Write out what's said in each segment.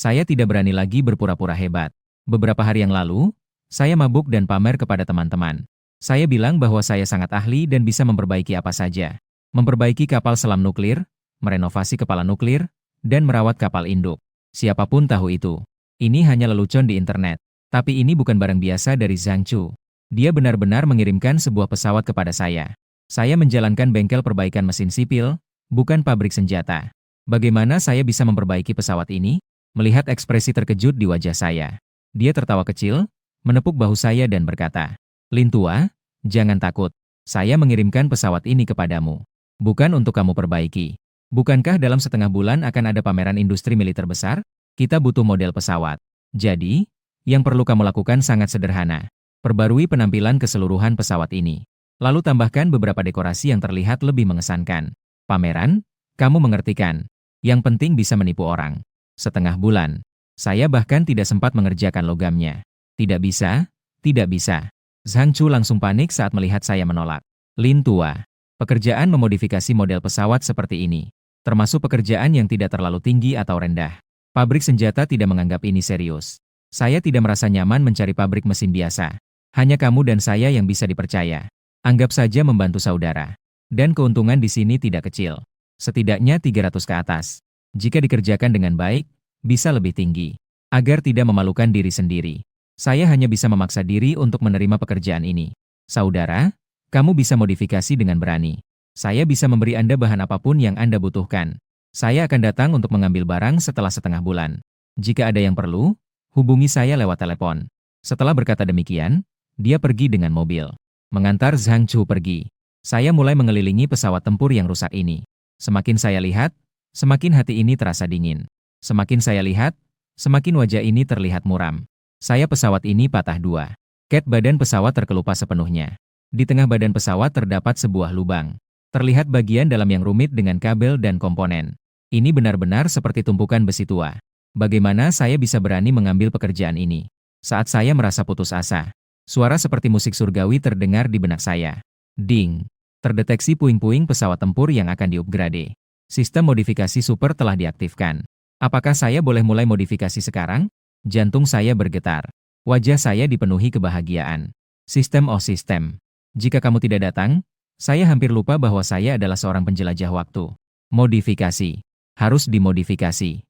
Saya tidak berani lagi berpura-pura hebat. Beberapa hari yang lalu, saya mabuk dan pamer kepada teman-teman. Saya bilang bahwa saya sangat ahli dan bisa memperbaiki apa saja. Memperbaiki kapal selam nuklir, merenovasi kepala nuklir, dan merawat kapal induk. Siapapun tahu itu. Ini hanya lelucon di internet. Tapi ini bukan barang biasa dari Zhang Chu. Dia benar-benar mengirimkan sebuah pesawat kepada saya. Saya menjalankan bengkel perbaikan mesin sipil, bukan pabrik senjata. Bagaimana saya bisa memperbaiki pesawat ini? Melihat ekspresi terkejut di wajah saya. Dia tertawa kecil, menepuk bahu saya dan berkata, "Lin Tua, jangan takut. Saya mengirimkan pesawat ini kepadamu. Bukan untuk kamu perbaiki. Bukankah dalam setengah bulan akan ada pameran industri militer besar? Kita butuh model pesawat. Jadi, yang perlu kamu lakukan sangat sederhana. Perbarui penampilan keseluruhan pesawat ini. Lalu tambahkan beberapa dekorasi yang terlihat lebih mengesankan. Pameran? Kamu mengerti kan? Yang penting bisa menipu orang. Setengah bulan. Saya bahkan tidak sempat mengerjakan logamnya. Tidak bisa, tidak bisa." Zhang Chu langsung panik saat melihat saya menolak. "Lin Tua, pekerjaan memodifikasi model pesawat seperti ini, termasuk pekerjaan yang tidak terlalu tinggi atau rendah. Pabrik senjata tidak menganggap ini serius. Saya tidak merasa nyaman mencari pabrik mesin biasa. Hanya kamu dan saya yang bisa dipercaya. Anggap saja membantu saudara. Dan keuntungan di sini tidak kecil. Setidaknya 300 ke atas. Jika dikerjakan dengan baik, bisa lebih tinggi. Agar tidak memalukan diri sendiri. Saya hanya bisa memaksa diri untuk menerima pekerjaan ini. Saudara, kamu bisa modifikasi dengan berani. Saya bisa memberi Anda bahan apapun yang Anda butuhkan. Saya akan datang untuk mengambil barang setelah setengah bulan. Jika ada yang perlu, hubungi saya lewat telepon." Setelah berkata demikian, dia pergi dengan mobil. Mengantar Zhang Chu pergi. Saya mulai mengelilingi pesawat tempur yang rusak ini. Semakin saya lihat, semakin hati ini terasa dingin. Semakin saya lihat, semakin wajah ini terlihat muram. Sayap pesawat ini patah dua. Ket badan pesawat terkelupas sepenuhnya. Di tengah badan pesawat terdapat sebuah lubang. Terlihat bagian dalam yang rumit dengan kabel dan komponen. Ini benar-benar seperti tumpukan besi tua. Bagaimana saya bisa berani mengambil pekerjaan ini? Saat saya merasa putus asa, suara seperti musik surgawi terdengar di benak saya. Ding! Terdeteksi puing-puing pesawat tempur yang akan diupgrade. Sistem modifikasi super telah diaktifkan. Apakah saya boleh mulai modifikasi sekarang? Jantung saya bergetar. Wajah saya dipenuhi kebahagiaan. Sistem oh sistem. Jika kamu tidak datang, saya hampir lupa bahwa saya adalah seorang penjelajah waktu. Modifikasi. Harus dimodifikasi.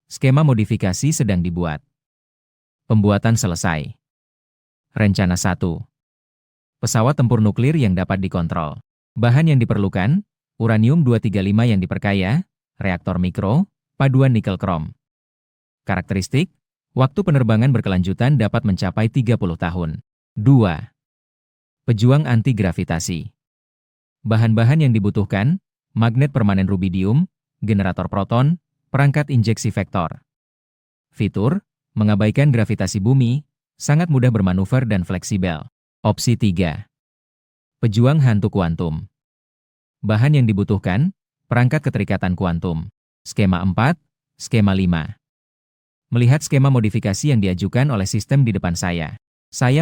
Skema modifikasi sedang dibuat. Pembuatan selesai. Rencana 1. Pesawat tempur nuklir yang dapat dikontrol. Bahan yang diperlukan, uranium-235 yang diperkaya, reaktor mikro, paduan nikel krom. Karakteristik, waktu penerbangan berkelanjutan dapat mencapai 30 tahun. 2. Pejuang anti-gravitasi. Bahan-bahan yang dibutuhkan, magnet permanen rubidium, generator proton, perangkat injeksi vektor. Fitur, mengabaikan gravitasi bumi, sangat mudah bermanuver dan fleksibel. Opsi 3. Pejuang hantu kuantum. Bahan yang dibutuhkan, perangkat keterikatan kuantum. Skema 4, skema 5. Melihat skema modifikasi yang diajukan oleh sistem di depan saya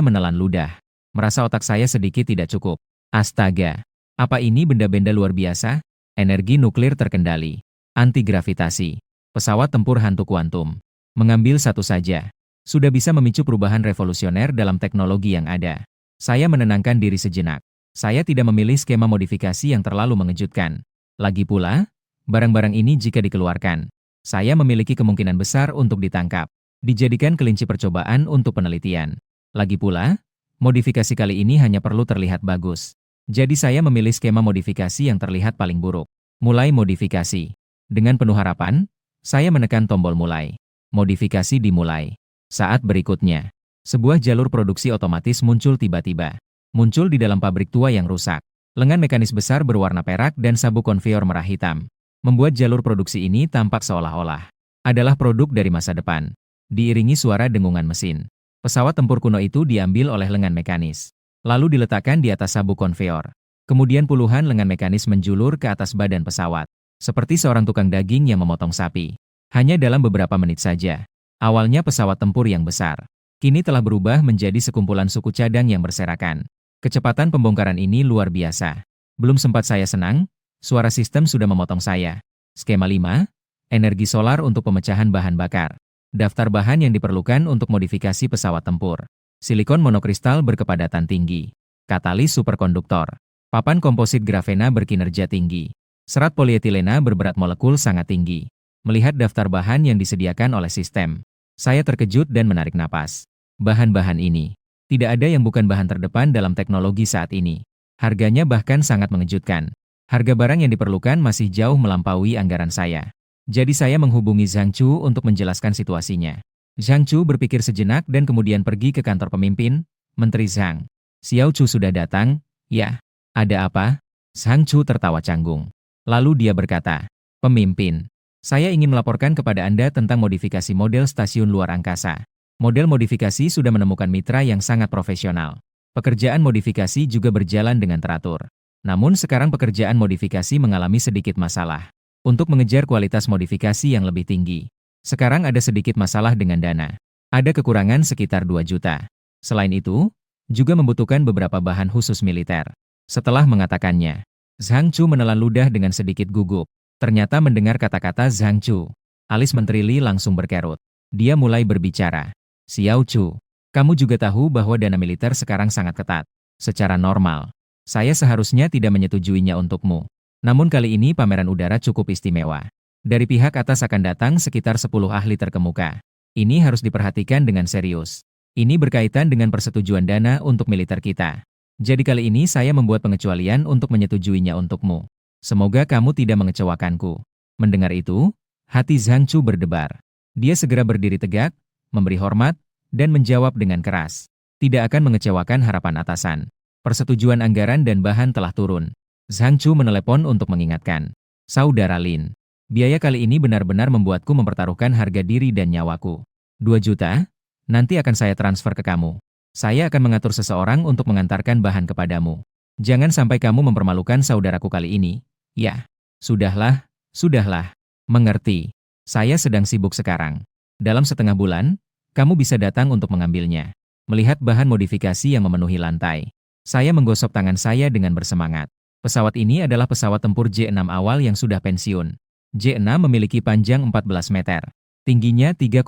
menelan ludah. Merasa otak saya sedikit tidak cukup. Astaga, apa ini benda-benda luar biasa? Energi nuklir terkendali. Anti-gravitasi. Pesawat tempur hantu kuantum. Mengambil satu saja, sudah bisa memicu perubahan revolusioner dalam teknologi yang ada. Saya menenangkan diri sejenak. Saya tidak memilih skema modifikasi yang terlalu mengejutkan. Lagi pula, barang-barang ini jika dikeluarkan, saya memiliki kemungkinan besar untuk ditangkap, dijadikan kelinci percobaan untuk penelitian. Lagi pula, modifikasi kali ini hanya perlu terlihat bagus. Jadi saya memilih skema modifikasi yang terlihat paling buruk. Mulai modifikasi. Dengan penuh harapan, saya menekan tombol mulai. Modifikasi dimulai. Saat berikutnya, sebuah jalur produksi otomatis muncul tiba-tiba. Muncul di dalam pabrik tua yang rusak. Lengan mekanis besar berwarna perak dan sabuk konveyor merah hitam. Membuat jalur produksi ini tampak seolah-olah adalah produk dari masa depan. Diiringi suara dengungan mesin. Pesawat tempur kuno itu diambil oleh lengan mekanis. Lalu diletakkan di atas sabuk konveyor. Kemudian puluhan lengan mekanis menjulur ke atas badan pesawat. Seperti seorang tukang daging yang memotong sapi. Hanya dalam beberapa menit saja. Awalnya pesawat tempur yang besar. Kini telah berubah menjadi sekumpulan suku cadang yang berserakan. Kecepatan pembongkaran ini luar biasa. Belum sempat saya senang, suara sistem sudah memotong saya. Skema 5, energi solar untuk pemecahan bahan bakar, daftar bahan yang diperlukan untuk modifikasi pesawat tempur, silikon monokristal berkepadatan tinggi, katalis superkonduktor, papan komposit grafena berkinerja tinggi, serat polietilena berberat molekul sangat tinggi. Melihat daftar bahan yang disediakan oleh sistem, saya terkejut dan menarik napas. Bahan-bahan ini tidak ada yang bukan bahan terdepan dalam teknologi saat ini. Harganya bahkan sangat mengejutkan. Harga barang yang diperlukan masih jauh melampaui anggaran saya. Jadi saya menghubungi Zhang Chu untuk menjelaskan situasinya. Zhang Chu berpikir sejenak dan kemudian pergi ke kantor pemimpin, Menteri Zhang. Xiao Chu sudah datang? Ya. Ada apa? Zhang Chu tertawa canggung. Lalu dia berkata, Pemimpin, saya ingin melaporkan kepada Anda tentang modifikasi model stasiun luar angkasa. Model modifikasi sudah menemukan mitra yang sangat profesional. Pekerjaan modifikasi juga berjalan dengan teratur. Namun sekarang pekerjaan modifikasi mengalami sedikit masalah. Untuk mengejar kualitas modifikasi yang lebih tinggi, sekarang ada sedikit masalah dengan dana. Ada kekurangan sekitar 2 juta. Selain itu, juga membutuhkan beberapa bahan khusus militer. Setelah mengatakannya, Zhang Chu menelan ludah dengan sedikit gugup. Ternyata mendengar kata-kata Zhang Chu, alis Menteri Li langsung berkerut. Dia mulai berbicara. Xiao Chu, kamu juga tahu bahwa dana militer sekarang sangat ketat. Secara normal, saya seharusnya tidak menyetujuinya untukmu. Namun kali ini pameran udara cukup istimewa. Dari pihak atas akan datang sekitar 10 ahli terkemuka. Ini harus diperhatikan dengan serius. Ini berkaitan dengan persetujuan dana untuk militer kita. Jadi kali ini saya membuat pengecualian untuk menyetujuinya untukmu. Semoga kamu tidak mengecewakanku. Mendengar itu, hati Zhang Chu berdebar. Dia segera berdiri tegak, memberi hormat, dan menjawab dengan keras. Tidak akan mengecewakan harapan atasan. Persetujuan anggaran dan bahan telah turun. Zhang Chu menelepon untuk mengingatkan. Saudara Lin, biaya kali ini benar-benar membuatku mempertaruhkan harga diri dan nyawaku. 2 juta? Nanti akan saya transfer ke kamu. Saya akan mengatur seseorang untuk mengantarkan bahan kepadamu. Jangan sampai kamu mempermalukan saudaraku kali ini. Ya, sudahlah, sudahlah. Mengerti. Saya sedang sibuk sekarang. Dalam setengah bulan, kamu bisa datang untuk mengambilnya. Melihat bahan modifikasi yang memenuhi lantai, saya menggosok tangan saya dengan bersemangat. Pesawat ini adalah pesawat tempur J-6 awal yang sudah pensiun. J-6 memiliki panjang 14 meter, tingginya 3,8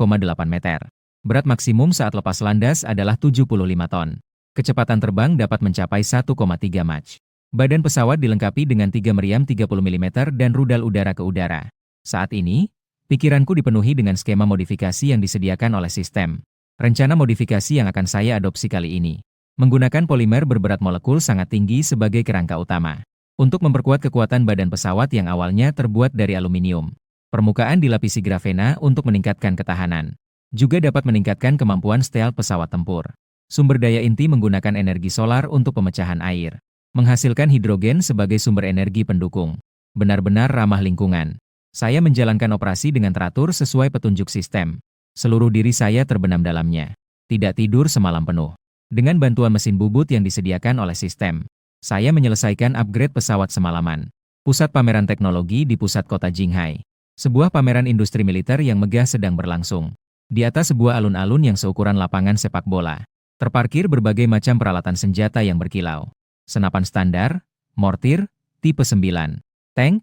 meter. Berat maksimum saat lepas landas adalah 75 ton. Kecepatan terbang dapat mencapai 1,3 Mach. Badan pesawat dilengkapi dengan 3 meriam 30 mm dan rudal udara ke udara. Saat ini, pikiranku dipenuhi dengan skema modifikasi yang disediakan oleh sistem. Rencana modifikasi yang akan saya adopsi kali ini menggunakan polimer berberat molekul sangat tinggi sebagai kerangka utama. Untuk memperkuat kekuatan badan pesawat yang awalnya terbuat dari aluminium, permukaan dilapisi grafena untuk meningkatkan ketahanan. Juga dapat meningkatkan kemampuan stealth pesawat tempur. Sumber daya inti menggunakan energi solar untuk pemecahan air. Menghasilkan hidrogen sebagai sumber energi pendukung. Benar-benar ramah lingkungan. Saya menjalankan operasi dengan teratur sesuai petunjuk sistem. Seluruh diri saya terbenam dalamnya. Tidak tidur semalam penuh. Dengan bantuan mesin bubut yang disediakan oleh sistem, saya menyelesaikan upgrade pesawat semalaman. Pusat pameran teknologi di pusat kota Jinghai. Sebuah pameran industri militer yang megah sedang berlangsung. Di atas sebuah alun-alun yang seukuran lapangan sepak bola, terparkir berbagai macam peralatan senjata yang berkilau. Senapan standar, mortir, tipe 9, tank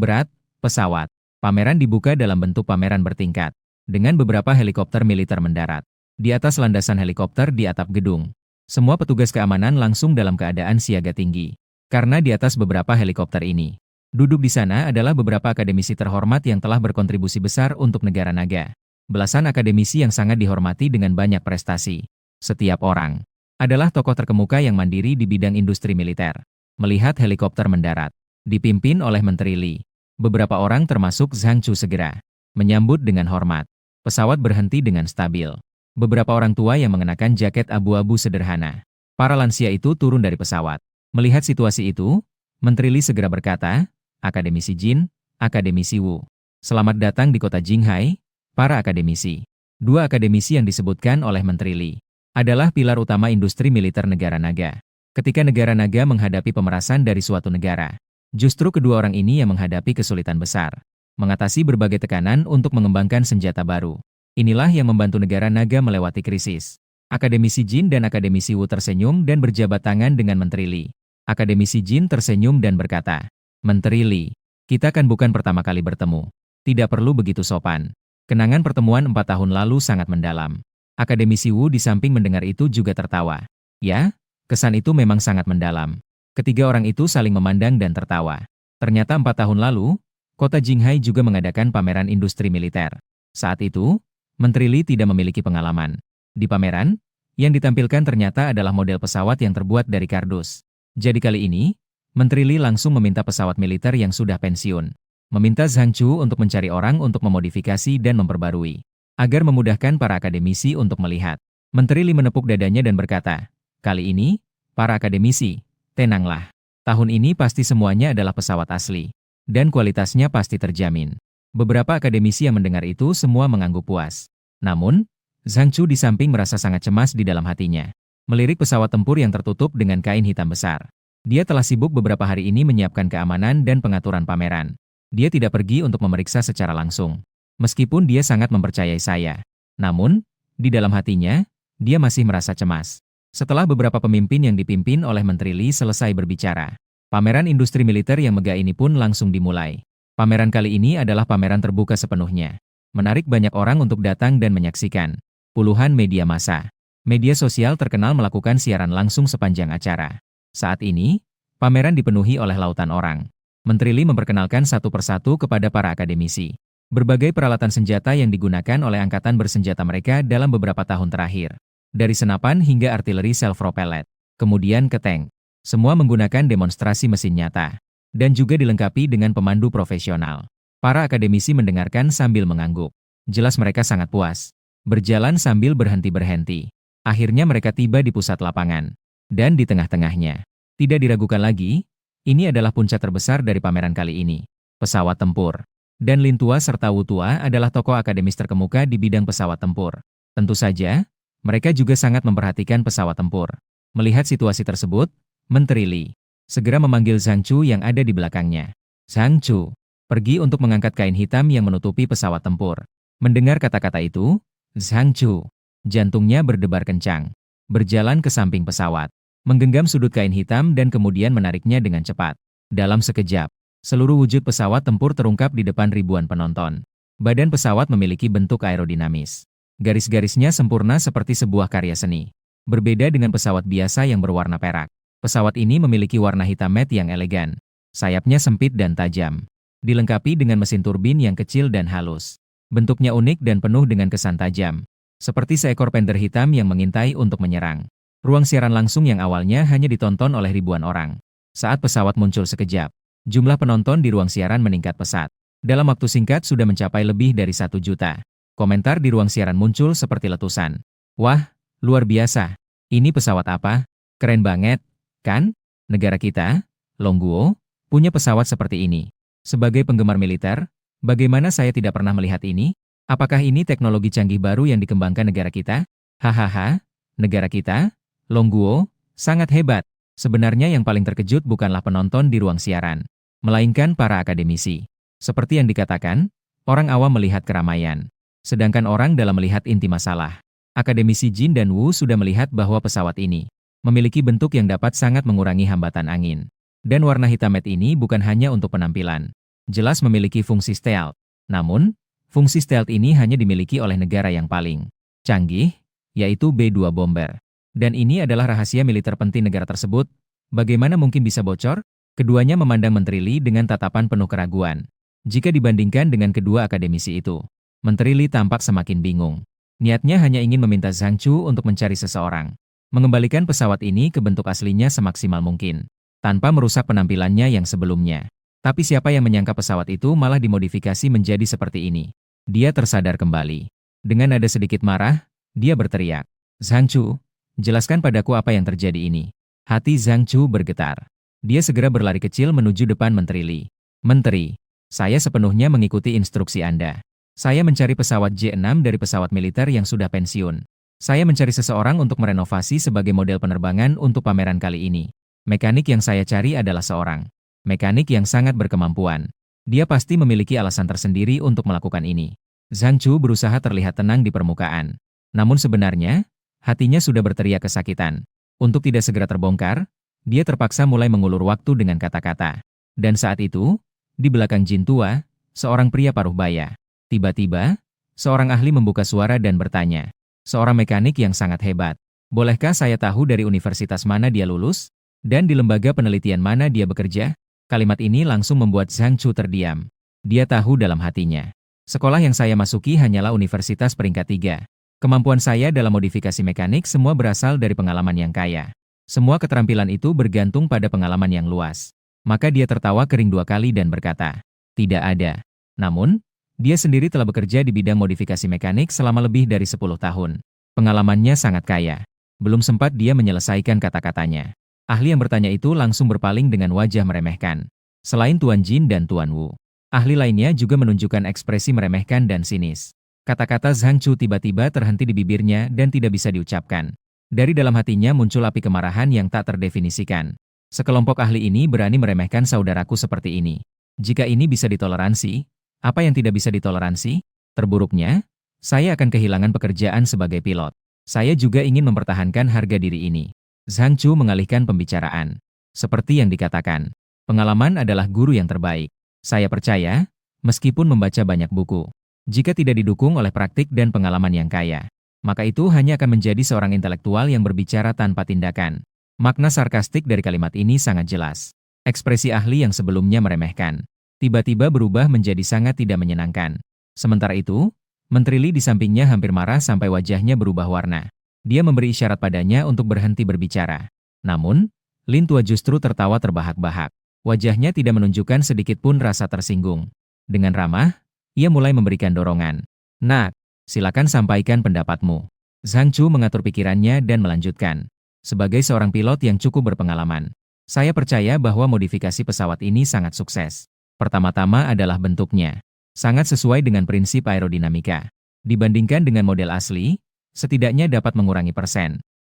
berat, pesawat. Pameran dibuka dalam bentuk pameran bertingkat, dengan beberapa helikopter militer mendarat. Di atas landasan helikopter di atap gedung, semua petugas keamanan langsung dalam keadaan siaga tinggi. Karena di atas beberapa helikopter ini, duduk di sana adalah beberapa akademisi terhormat yang telah berkontribusi besar untuk negara naga. Belasan akademisi yang sangat dihormati dengan banyak prestasi. Setiap orang adalah tokoh terkemuka yang mandiri di bidang industri militer. Melihat helikopter mendarat, dipimpin oleh Menteri Li, beberapa orang termasuk Zhang Chu segera menyambut dengan hormat. Pesawat berhenti dengan stabil. Beberapa orang tua yang mengenakan jaket abu-abu sederhana. Para lansia itu turun dari pesawat. Melihat situasi itu, Menteri Li segera berkata, Akademisi Jin, Akademisi Wu. Selamat datang di kota Jinghai, para akademisi. 2 akademisi yang disebutkan oleh Menteri Li adalah pilar utama industri militer negara naga. Ketika negara naga menghadapi pemerasan dari suatu negara, justru kedua orang ini yang menghadapi kesulitan besar. Mengatasi berbagai tekanan untuk mengembangkan senjata baru. Inilah yang membantu negara naga melewati krisis. Akademisi Jin dan Akademisi Wu tersenyum dan berjabat tangan dengan Menteri Li. Akademisi Jin tersenyum dan berkata, Menteri Li, kita kan bukan pertama kali bertemu. Tidak perlu begitu sopan. Kenangan pertemuan 4 tahun lalu sangat mendalam. Akademisi Wu di samping mendengar itu juga tertawa. Ya, kesan itu memang sangat mendalam. Ketiga orang itu saling memandang dan tertawa. Ternyata 4 tahun lalu, kota Jinghai juga mengadakan pameran industri militer. Saat itu, Menteri Li tidak memiliki pengalaman. Di pameran, yang ditampilkan ternyata adalah model pesawat yang terbuat dari kardus. Jadi kali ini, Menteri Li langsung meminta pesawat militer yang sudah pensiun. Meminta Zhang Chu untuk mencari orang untuk memodifikasi dan memperbarui. Agar memudahkan para akademisi untuk melihat. Menteri Li menepuk dadanya dan berkata, "Kali ini, para akademisi, tenanglah. Tahun ini pasti semuanya adalah pesawat asli. Dan kualitasnya pasti terjamin." Beberapa akademisi yang mendengar itu semua mengangguk puas. Namun, Zhang Chu di samping merasa sangat cemas di dalam hatinya. Melirik pesawat tempur yang tertutup dengan kain hitam besar. Dia telah sibuk beberapa hari ini menyiapkan keamanan dan pengaturan pameran. Dia tidak pergi untuk memeriksa secara langsung. Meskipun dia sangat mempercayai saya. Namun, di dalam hatinya, dia masih merasa cemas. Setelah beberapa pemimpin yang dipimpin oleh Menteri Li selesai berbicara, pameran industri militer yang megah ini pun langsung dimulai. Pameran kali ini adalah pameran terbuka sepenuhnya. Menarik banyak orang untuk datang dan menyaksikan. Puluhan media massa. Media sosial terkenal melakukan siaran langsung sepanjang acara. Saat ini, pameran dipenuhi oleh lautan orang. Menteri Li memperkenalkan satu persatu kepada para akademisi. Berbagai peralatan senjata yang digunakan oleh angkatan bersenjata mereka dalam beberapa tahun terakhir. Dari senapan hingga artileri self-propellet. Kemudian ke tank. Semua menggunakan demonstrasi mesin nyata. Dan juga dilengkapi dengan pemandu profesional. Para akademisi mendengarkan sambil mengangguk. Jelas mereka sangat puas. Berjalan sambil berhenti-berhenti. Akhirnya mereka tiba di pusat lapangan. Dan di tengah-tengahnya. Tidak diragukan lagi, ini adalah puncak terbesar dari pameran kali ini. Pesawat tempur. Dan Lin Tua serta Wu Tua adalah tokoh akademis terkemuka di bidang pesawat tempur. Tentu saja, mereka juga sangat memperhatikan pesawat tempur. Melihat situasi tersebut, Menteri Li segera memanggil Zhang Chu yang ada di belakangnya. "Zhang Chu, pergi untuk mengangkat kain hitam yang menutupi pesawat tempur." Mendengar kata-kata itu, Zhang Chu, jantungnya berdebar kencang. Berjalan ke samping pesawat. Menggenggam sudut kain hitam dan kemudian menariknya dengan cepat. Dalam sekejap, seluruh wujud pesawat tempur terungkap di depan ribuan penonton. Badan pesawat memiliki bentuk aerodinamis. Garis-garisnya sempurna seperti sebuah karya seni. Berbeda dengan pesawat biasa yang berwarna perak. Pesawat ini memiliki warna hitam matte yang elegan. Sayapnya sempit dan tajam. Dilengkapi dengan mesin turbin yang kecil dan halus. Bentuknya unik dan penuh dengan kesan tajam. Seperti seekor panther hitam yang mengintai untuk menyerang. Ruang siaran langsung yang awalnya hanya ditonton oleh ribuan orang. Saat pesawat muncul sekejap, jumlah penonton di ruang siaran meningkat pesat. Dalam waktu singkat sudah mencapai lebih dari 1 juta. Komentar di ruang siaran muncul seperti letusan. "Wah, luar biasa. Ini pesawat apa? Keren banget, kan? Negara kita, Longguo, punya pesawat seperti ini." Sebagai penggemar militer, bagaimana saya tidak pernah melihat ini? Apakah ini teknologi canggih baru yang dikembangkan negara kita? Hahaha, negara kita, Longguo, sangat hebat. Sebenarnya yang paling terkejut bukanlah penonton di ruang siaran, melainkan para akademisi. Seperti yang dikatakan, orang awam melihat keramaian, sedangkan orang dalam melihat inti masalah. Akademisi Jin dan Wu sudah melihat bahwa pesawat ini memiliki bentuk yang dapat sangat mengurangi hambatan angin. Dan warna hitam matte ini bukan hanya untuk penampilan. Jelas memiliki fungsi stealth. Namun, fungsi stealth ini hanya dimiliki oleh negara yang paling canggih, yaitu B-2 Bomber. Dan ini adalah rahasia militer penting negara tersebut. Bagaimana mungkin bisa bocor? Keduanya memandang Menteri Li dengan tatapan penuh keraguan. Jika dibandingkan dengan kedua akademisi itu, Menteri Li tampak semakin bingung. Niatnya hanya ingin meminta Zhang Chu untuk mencari seseorang. Mengembalikan pesawat ini ke bentuk aslinya semaksimal mungkin. Tanpa merusak penampilannya yang sebelumnya. Tapi siapa yang menyangka pesawat itu malah dimodifikasi menjadi seperti ini? Dia tersadar kembali. Dengan nada sedikit marah, dia berteriak. "Zhang Chu, jelaskan padaku apa yang terjadi ini." Hati Zhang Chu bergetar. Dia segera berlari kecil menuju depan Menteri Li. "Menteri, saya sepenuhnya mengikuti instruksi Anda. Saya mencari pesawat J-6 dari pesawat militer yang sudah pensiun. Saya mencari seseorang untuk merenovasi sebagai model penerbangan untuk pameran kali ini. Mekanik yang saya cari adalah seorang mekanik yang sangat berkemampuan. Dia pasti memiliki alasan tersendiri untuk melakukan ini." Zhang Chu berusaha terlihat tenang di permukaan. Namun sebenarnya, hatinya sudah berteriak kesakitan. Untuk tidak segera terbongkar, dia terpaksa mulai mengulur waktu dengan kata-kata. Dan saat itu, di belakang Jin Tua, Seorang pria paruh baya. Tiba-tiba, seorang ahli membuka suara dan bertanya. Seorang mekanik yang sangat hebat. Bolehkah saya tahu dari universitas mana dia lulus? Dan di lembaga penelitian mana dia bekerja? Kalimat ini langsung membuat Zhang Chu terdiam. Dia tahu dalam hatinya. Sekolah yang saya masuki hanyalah universitas peringkat 3. Kemampuan saya dalam modifikasi mekanik semua berasal dari pengalaman yang kaya. Semua keterampilan itu bergantung pada pengalaman yang luas. Maka dia tertawa kering 2 kali dan berkata, tidak ada. Namun, dia sendiri telah bekerja di bidang modifikasi mekanik selama lebih dari 10 tahun. Pengalamannya sangat kaya. Belum sempat dia menyelesaikan kata-katanya. Ahli yang bertanya itu langsung berpaling dengan wajah meremehkan. Selain Tuan Jin dan Tuan Wu, ahli lainnya juga menunjukkan ekspresi meremehkan dan sinis. Kata-kata Zhang Chu tiba-tiba terhenti di bibirnya dan tidak bisa diucapkan. Dari dalam hatinya muncul api kemarahan yang tak terdefinisikan. Sekelompok ahli ini berani meremehkan saudaraku seperti ini. Jika ini bisa ditoleransi, apa yang tidak bisa ditoleransi? Terburuknya, saya akan kehilangan pekerjaan sebagai pilot. Saya juga ingin mempertahankan harga diri ini. Zhang Chu mengalihkan pembicaraan. Seperti yang dikatakan, pengalaman adalah guru yang terbaik. Saya percaya, meskipun membaca banyak buku, jika tidak didukung oleh praktik dan pengalaman yang kaya, maka itu hanya akan menjadi seorang intelektual yang berbicara tanpa tindakan. Makna sarkastik dari kalimat ini sangat jelas. Ekspresi ahli yang sebelumnya meremehkan, tiba-tiba berubah menjadi sangat tidak menyenangkan. Sementara itu, Menteri Li di sampingnya hampir marah sampai wajahnya berubah warna. Dia memberi isyarat padanya untuk berhenti berbicara. Namun, Lin Tua justru tertawa terbahak-bahak. Wajahnya tidak menunjukkan sedikit pun rasa tersinggung. Dengan ramah, ia mulai memberikan dorongan. Nak, silakan sampaikan pendapatmu. Zhang Chu mengatur pikirannya dan melanjutkan. Sebagai seorang pilot yang cukup berpengalaman, saya percaya bahwa modifikasi pesawat ini sangat sukses. Pertama-tama adalah bentuknya. Sangat sesuai dengan prinsip aerodinamika. Dibandingkan dengan model asli, setidaknya dapat mengurangi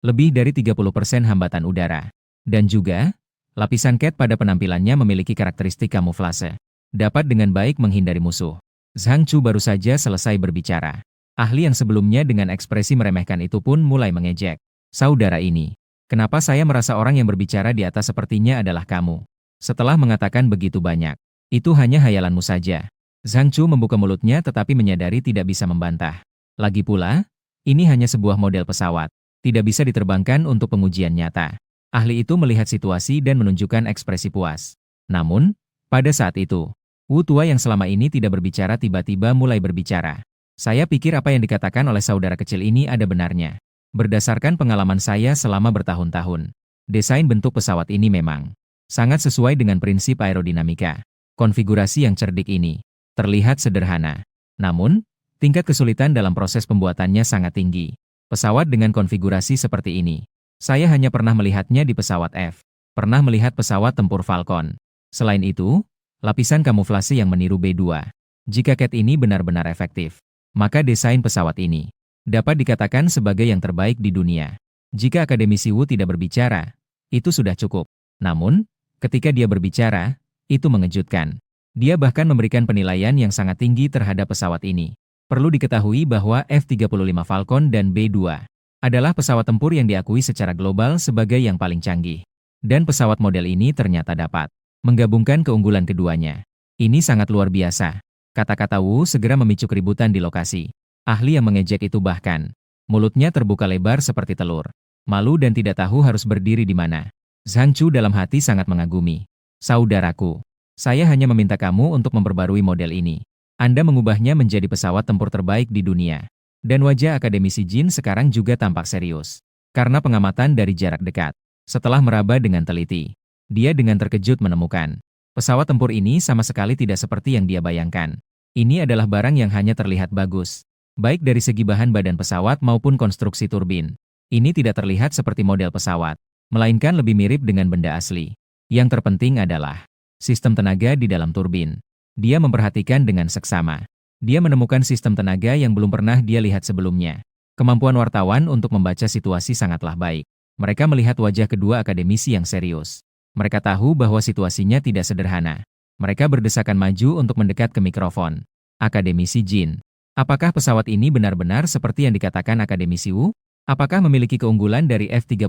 lebih dari 30% hambatan udara. Dan juga, lapisan cat pada penampilannya memiliki karakteristik kamuflase. Dapat dengan baik menghindari musuh. Zhang Chu baru saja selesai berbicara. Ahli yang sebelumnya dengan ekspresi meremehkan itu pun mulai mengejek. Saudara ini, kenapa saya merasa orang yang berbicara di atas sepertinya adalah kamu? Setelah mengatakan begitu banyak, itu hanya hayalanmu saja. Zhang Chu membuka mulutnya tetapi menyadari tidak bisa membantah. Lagi pula, ini hanya sebuah model pesawat. Tidak bisa diterbangkan untuk pengujian nyata. Ahli itu melihat situasi dan menunjukkan ekspresi puas. Namun, pada saat itu, Wu tua yang selama ini tidak berbicara tiba-tiba mulai berbicara. Saya pikir apa yang dikatakan oleh saudara kecil ini ada benarnya. Berdasarkan pengalaman saya selama bertahun-tahun, desain bentuk pesawat ini memang sangat sesuai dengan prinsip aerodinamika. Konfigurasi yang cerdik ini terlihat sederhana. Namun, tingkat kesulitan dalam proses pembuatannya sangat tinggi. Pesawat dengan konfigurasi seperti ini, saya hanya pernah melihatnya di pesawat F. Pernah melihat pesawat tempur Falcon. Selain itu, lapisan kamuflase yang meniru B2. Jika cat ini benar-benar efektif, maka desain pesawat ini dapat dikatakan sebagai yang terbaik di dunia. Jika akademisi Wu tidak berbicara, itu sudah cukup. Namun, ketika dia berbicara, itu mengejutkan. Dia bahkan memberikan penilaian yang sangat tinggi terhadap pesawat ini. Perlu diketahui bahwa F-35 Falcon dan B-2 adalah pesawat tempur yang diakui secara global sebagai yang paling canggih. Dan pesawat model ini ternyata dapat menggabungkan keunggulan keduanya. Ini sangat luar biasa. Kata-kata Wu segera memicu keributan di lokasi. Ahli yang mengejek itu bahkan, mulutnya terbuka lebar seperti telur. Malu dan tidak tahu harus berdiri di mana. Zhang Chu dalam hati sangat mengagumi. Saudaraku, saya hanya meminta kamu untuk memperbarui model ini. Anda mengubahnya menjadi pesawat tempur terbaik di dunia. Dan wajah akademisi Jin sekarang juga tampak serius. Karena pengamatan dari jarak dekat. Setelah meraba dengan teliti, dia dengan terkejut menemukan pesawat tempur ini sama sekali tidak seperti yang dia bayangkan. Ini adalah barang yang hanya terlihat bagus. Baik dari segi bahan badan pesawat maupun konstruksi turbin. Ini tidak terlihat seperti model pesawat, melainkan lebih mirip dengan benda asli. Yang terpenting adalah sistem tenaga di dalam turbin. Dia memperhatikan dengan seksama. Dia menemukan sistem tenaga yang belum pernah dia lihat sebelumnya. Kemampuan wartawan untuk membaca situasi sangatlah baik. Mereka melihat wajah kedua akademisi yang serius. Mereka tahu bahwa situasinya tidak sederhana. Mereka berdesakan maju untuk mendekat ke mikrofon. Akademisi Jin. Apakah pesawat ini benar-benar seperti yang dikatakan akademisi Wu? Apakah memiliki keunggulan dari F-35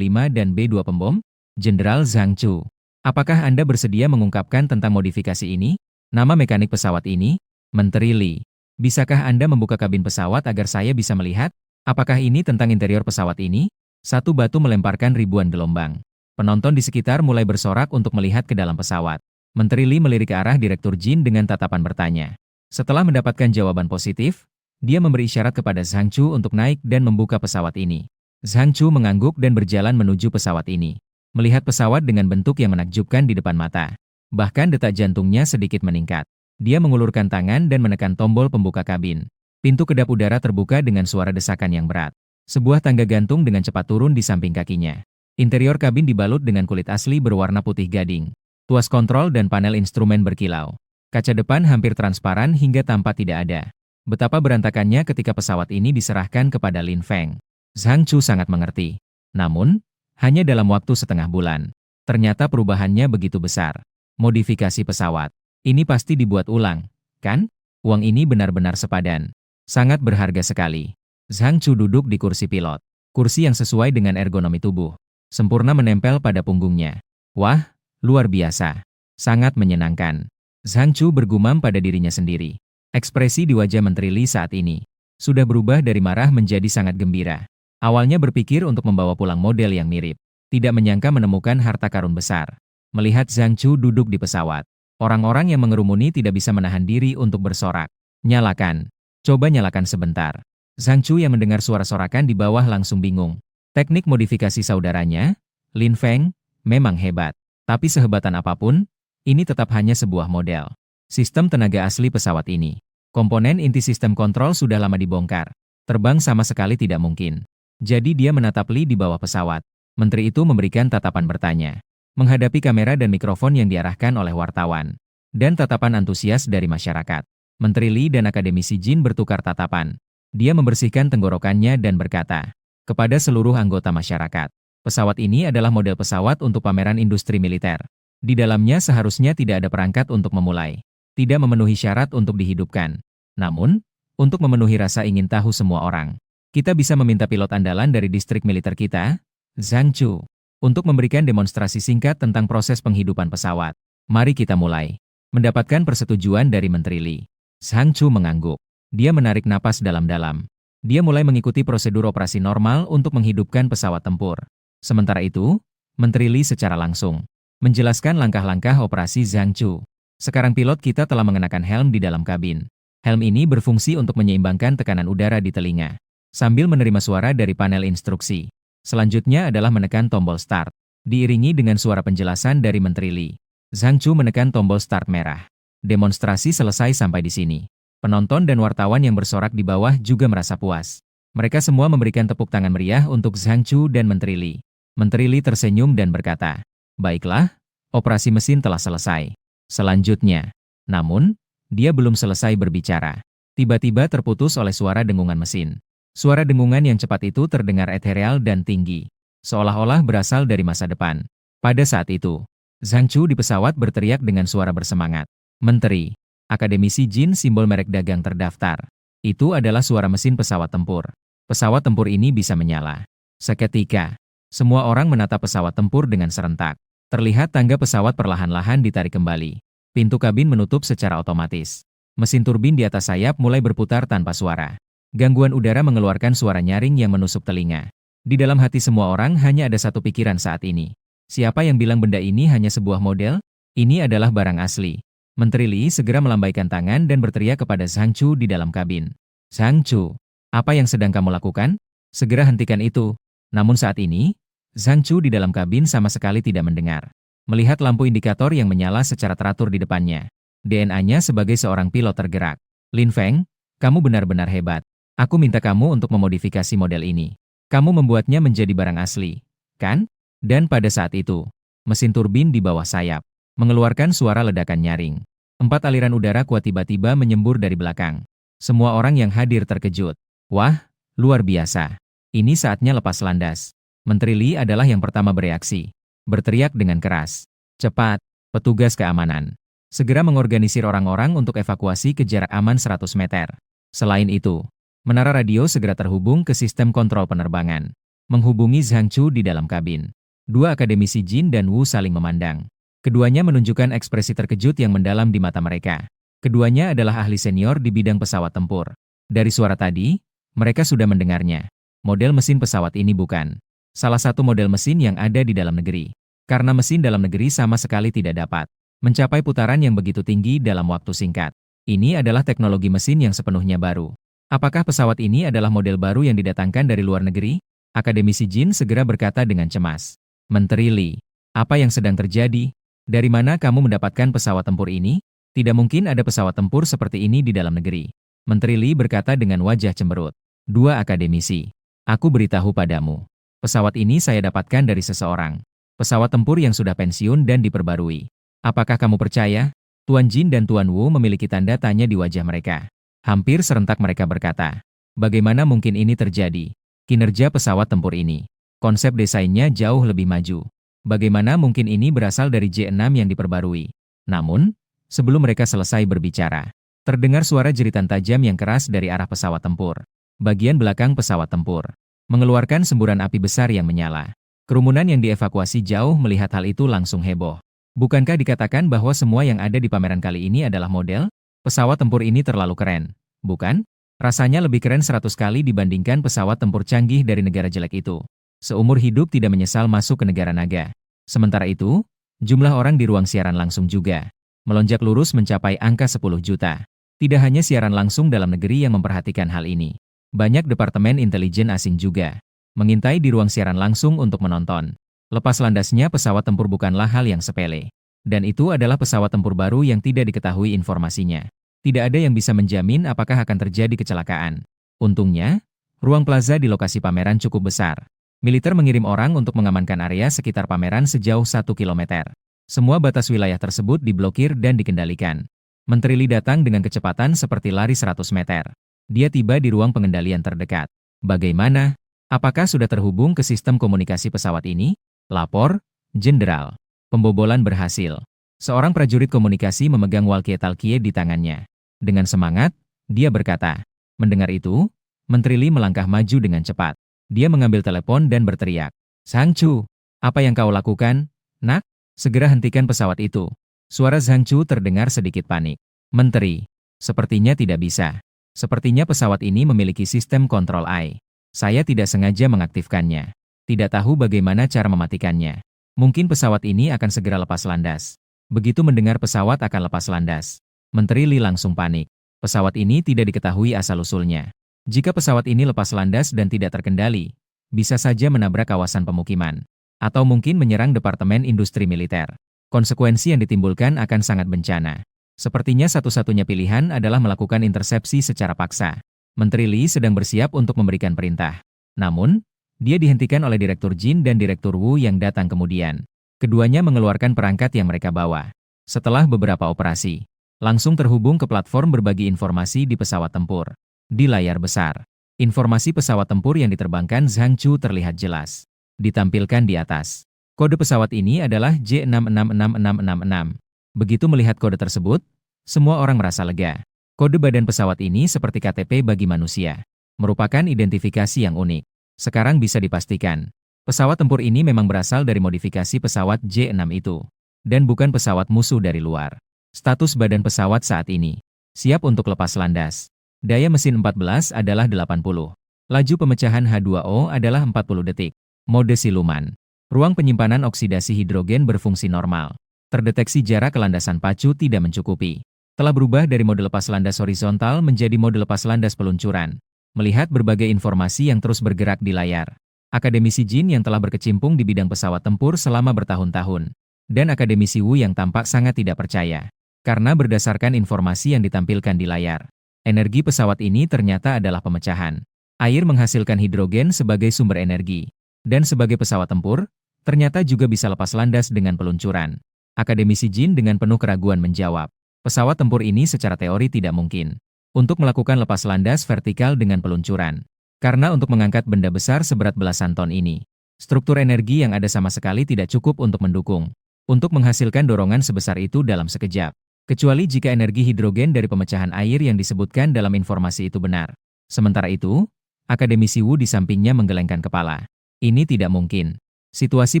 dan B-2 pembom? Jenderal Zhang Chu, apakah Anda bersedia mengungkapkan tentang modifikasi ini? Nama mekanik pesawat ini? Menteri Lee. Bisakah Anda membuka kabin pesawat agar saya bisa melihat? Apakah ini tentang interior pesawat ini? Satu batu melemparkan ribuan gelombang. Penonton di sekitar mulai bersorak untuk melihat ke dalam pesawat. Menteri Lee melirik ke arah Direktur Jin dengan tatapan bertanya. Setelah mendapatkan jawaban positif, dia memberi isyarat kepada Zhang Chu untuk naik dan membuka pesawat ini. Zhang Chu mengangguk dan berjalan menuju pesawat ini. Melihat pesawat dengan bentuk yang menakjubkan di depan mata. Bahkan detak jantungnya sedikit meningkat. Dia mengulurkan tangan dan menekan tombol pembuka kabin. Pintu kedap udara terbuka dengan suara desakan yang berat. Sebuah tangga gantung dengan cepat turun di samping kakinya. Interior kabin dibalut dengan kulit asli berwarna putih gading. Tuas kontrol dan panel instrumen berkilau. Kaca depan hampir transparan hingga tampak tidak ada. Betapa berantakannya ketika pesawat ini diserahkan kepada Lin Feng. Zhang Chu sangat mengerti. Namun, hanya dalam waktu setengah bulan. Ternyata perubahannya begitu besar. Modifikasi pesawat. Ini pasti dibuat ulang, kan? Uang ini benar-benar sepadan. Sangat berharga sekali. Zhang Chu duduk di kursi pilot. Kursi yang sesuai dengan ergonomi tubuh. Sempurna menempel pada punggungnya. Wah, luar biasa. Sangat menyenangkan. Zhang Chu bergumam pada dirinya sendiri. Ekspresi di wajah Menteri Lee saat ini sudah berubah dari marah menjadi sangat gembira. Awalnya berpikir untuk membawa pulang model yang mirip. Tidak menyangka menemukan harta karun besar. Melihat Zhang Chu duduk di pesawat, orang-orang yang mengerumuni tidak bisa menahan diri untuk bersorak. Nyalakan. Coba nyalakan sebentar. Zhang Chu yang mendengar suara sorakan di bawah langsung bingung. Teknik modifikasi saudaranya, Lin Feng, memang hebat. Tapi sehebatan apapun, ini tetap hanya sebuah model. Sistem tenaga asli pesawat ini. Komponen inti sistem kontrol sudah lama dibongkar. Terbang sama sekali tidak mungkin. Jadi dia menatap Lee di bawah pesawat. Menteri itu memberikan tatapan bertanya. Menghadapi kamera dan mikrofon yang diarahkan oleh wartawan. Dan tatapan antusias dari masyarakat. Menteri Lee dan akademisi Jin bertukar tatapan. Dia membersihkan tenggorokannya dan berkata, kepada seluruh anggota masyarakat, pesawat ini adalah model pesawat untuk pameran industri militer. Di dalamnya seharusnya tidak ada perangkat untuk memulai. Tidak memenuhi syarat untuk dihidupkan. Namun, untuk memenuhi rasa ingin tahu semua orang, kita bisa meminta pilot andalan dari distrik militer kita, Zhang Chu, untuk memberikan demonstrasi singkat tentang proses penghidupan pesawat. Mari kita mulai. Mendapatkan persetujuan dari Menteri Lee. Zhang Chu mengangguk. Dia menarik napas dalam-dalam. Dia mulai mengikuti prosedur operasi normal untuk menghidupkan pesawat tempur. Sementara itu, Menteri Lee secara langsung menjelaskan langkah-langkah operasi Zhang Chu. Sekarang pilot kita telah mengenakan helm di dalam kabin. Helm ini berfungsi untuk menyeimbangkan tekanan udara di telinga, sambil menerima suara dari panel instruksi. Selanjutnya adalah menekan tombol start, diiringi dengan suara penjelasan dari Menteri Lee. Zhang Chu menekan tombol start merah. Demonstrasi selesai sampai di sini. Penonton dan wartawan yang bersorak di bawah juga merasa puas. Mereka semua memberikan tepuk tangan meriah untuk Zhang Chu dan Menteri Lee. Menteri Lee tersenyum dan berkata, baiklah, operasi mesin telah selesai. Selanjutnya, namun, dia belum selesai berbicara. Tiba-tiba terputus oleh suara dengungan mesin. Suara dengungan yang cepat itu terdengar ethereal dan tinggi, seolah-olah berasal dari masa depan. Pada saat itu, Zhang Chu di pesawat berteriak dengan suara bersemangat. Menteri, akademisi Jin simbol merek dagang terdaftar. Itu adalah suara mesin pesawat tempur. Pesawat tempur ini bisa menyala. Seketika, semua orang menatap pesawat tempur dengan serentak. Terlihat tangga pesawat perlahan-lahan ditarik kembali. Pintu kabin menutup secara otomatis. Mesin turbin di atas sayap mulai berputar tanpa suara. Gangguan udara mengeluarkan suara nyaring yang menusuk telinga. Di dalam hati semua orang hanya ada satu pikiran saat ini. Siapa yang bilang benda ini hanya sebuah model? Ini adalah barang asli. Menteri Lee segera melambaikan tangan dan berteriak kepada Zhang Chu di dalam kabin. Zhang Chu, apa yang sedang kamu lakukan? Segera hentikan itu. Namun saat ini, Zhang Chu di dalam kabin sama sekali tidak mendengar. Melihat lampu indikator yang menyala secara teratur di depannya. DNA-nya sebagai seorang pilot tergerak. Lin Feng, kamu benar-benar hebat. Aku minta kamu untuk memodifikasi model ini. Kamu membuatnya menjadi barang asli, kan? Dan pada saat itu, mesin turbin di bawah sayap mengeluarkan suara ledakan nyaring. 4 aliran udara kuat tiba-tiba menyembur dari belakang. Semua orang yang hadir terkejut. Wah, luar biasa. Ini saatnya lepas landas. Menteri Lee adalah yang pertama bereaksi. Berteriak dengan keras. Cepat, petugas keamanan. Segera mengorganisir orang-orang untuk evakuasi ke jarak aman 100 meter. Selain itu, menara radio segera terhubung ke sistem kontrol penerbangan. Menghubungi Zhang Chu di dalam kabin. Dua akademisi Jin dan Wu saling memandang. Keduanya menunjukkan ekspresi terkejut yang mendalam di mata mereka. Keduanya adalah ahli senior di bidang pesawat tempur. Dari suara tadi, mereka sudah mendengarnya. Model mesin pesawat ini bukan salah satu model mesin yang ada di dalam negeri. Karena mesin dalam negeri sama sekali tidak dapat mencapai putaran yang begitu tinggi dalam waktu singkat. Ini adalah teknologi mesin yang sepenuhnya baru. Apakah pesawat ini adalah model baru yang didatangkan dari luar negeri? Akademisi Jin segera berkata dengan cemas. Menteri Li, apa yang sedang terjadi? Dari mana kamu mendapatkan pesawat tempur ini? Tidak mungkin ada pesawat tempur seperti ini di dalam negeri. Menteri Li berkata dengan wajah cemberut. Dua akademisi. Aku beritahu padamu. Pesawat ini saya dapatkan dari seseorang. Pesawat tempur yang sudah pensiun dan diperbarui. Apakah kamu percaya? Tuan Jin dan Tuan Wu memiliki tanda tanya di wajah mereka. Hampir serentak mereka berkata. Bagaimana mungkin ini terjadi? Kinerja pesawat tempur ini. Konsep desainnya jauh lebih maju. Bagaimana mungkin ini berasal dari J6 yang diperbarui? Namun, sebelum mereka selesai berbicara, terdengar suara jeritan tajam yang keras dari arah pesawat tempur. Bagian belakang pesawat tempur mengeluarkan semburan api besar yang menyala. Kerumunan yang dievakuasi jauh melihat hal itu langsung heboh. Bukankah dikatakan bahwa semua yang ada di pameran kali ini adalah model? Pesawat tempur ini terlalu keren, bukan? Rasanya lebih keren 100 kali dibandingkan pesawat tempur canggih dari negara jelek itu. Seumur hidup tidak menyesal masuk ke negara naga. Sementara itu, jumlah orang di ruang siaran langsung juga melonjak lurus mencapai angka 10 juta. Tidak hanya siaran langsung dalam negeri yang memperhatikan hal ini. Banyak departemen intelijen asing juga mengintai di ruang siaran langsung untuk menonton. Lepas landasnya pesawat tempur bukanlah hal yang sepele. Dan itu adalah pesawat tempur baru yang tidak diketahui informasinya. Tidak ada yang bisa menjamin apakah akan terjadi kecelakaan. Untungnya, ruang plaza di lokasi pameran cukup besar. Militer mengirim orang untuk mengamankan area sekitar pameran sejauh 1 kilometer. Semua batas wilayah tersebut diblokir dan dikendalikan. Menteri Li datang dengan kecepatan seperti lari 100 meter. Dia tiba di ruang pengendalian terdekat. Bagaimana? Apakah sudah terhubung ke sistem komunikasi pesawat ini? Lapor, Jenderal. Pembobolan berhasil. Seorang prajurit komunikasi memegang walkie-talkie di tangannya. Dengan semangat, dia berkata. Mendengar itu, Menteri Li melangkah maju dengan cepat. Dia mengambil telepon dan berteriak. Zhang Chu, apa yang kau lakukan? Nak, segera hentikan pesawat itu. Suara Zhang Chu terdengar sedikit panik. Menteri, sepertinya tidak bisa. Sepertinya pesawat ini memiliki sistem kontrol AI. Saya tidak sengaja mengaktifkannya. Tidak tahu bagaimana cara mematikannya. Mungkin pesawat ini akan segera lepas landas. Begitu mendengar pesawat akan lepas landas, Menteri Li langsung panik. Pesawat ini tidak diketahui asal-usulnya. Jika pesawat ini lepas landas dan tidak terkendali, bisa saja menabrak kawasan pemukiman. Atau mungkin menyerang Departemen Industri Militer. Konsekuensi yang ditimbulkan akan sangat bencana. Sepertinya satu-satunya pilihan adalah melakukan intersepsi secara paksa. Menteri Li sedang bersiap untuk memberikan perintah. Namun, dia dihentikan oleh Direktur Jin dan Direktur Wu yang datang kemudian. Keduanya mengeluarkan perangkat yang mereka bawa. Setelah beberapa operasi, langsung terhubung ke platform berbagi informasi di pesawat tempur. Di layar besar, informasi pesawat tempur yang diterbangkan Zhang Chu terlihat jelas. Ditampilkan di atas. Kode pesawat ini adalah J666666. Begitu melihat kode tersebut, semua orang merasa lega. Kode badan pesawat ini seperti KTP bagi manusia. Merupakan identifikasi yang unik. Sekarang bisa dipastikan, pesawat tempur ini memang berasal dari modifikasi pesawat J6 itu. Dan bukan pesawat musuh dari luar. Status badan pesawat saat ini. Siap untuk lepas landas. Daya mesin 14 adalah 80. Laju pemecahan H2O adalah 40 detik. Mode siluman. Ruang penyimpanan oksidasi hidrogen berfungsi normal. Terdeteksi jarak landasan pacu tidak mencukupi. Telah berubah dari mode lepas landas horizontal menjadi mode lepas landas peluncuran. Melihat berbagai informasi yang terus bergerak di layar. Akademisi Jin yang telah berkecimpung di bidang pesawat tempur selama bertahun-tahun. Dan akademisi Wu yang tampak sangat tidak percaya. Karena berdasarkan informasi yang ditampilkan di layar. Energi pesawat ini ternyata adalah pemecahan. Air menghasilkan hidrogen sebagai sumber energi. Dan sebagai pesawat tempur, ternyata juga bisa lepas landas dengan peluncuran. Akademisi Jin dengan penuh keraguan menjawab, pesawat tempur ini secara teori tidak mungkin untuk melakukan lepas landas vertikal dengan peluncuran. Karena untuk mengangkat benda besar seberat belasan ton ini, struktur energi yang ada sama sekali tidak cukup untuk mendukung, untuk menghasilkan dorongan sebesar itu dalam sekejap. Kecuali jika energi hidrogen dari pemecahan air yang disebutkan dalam informasi itu benar. Sementara itu, akademisi Wu di sampingnya menggelengkan kepala. Ini tidak mungkin. Situasi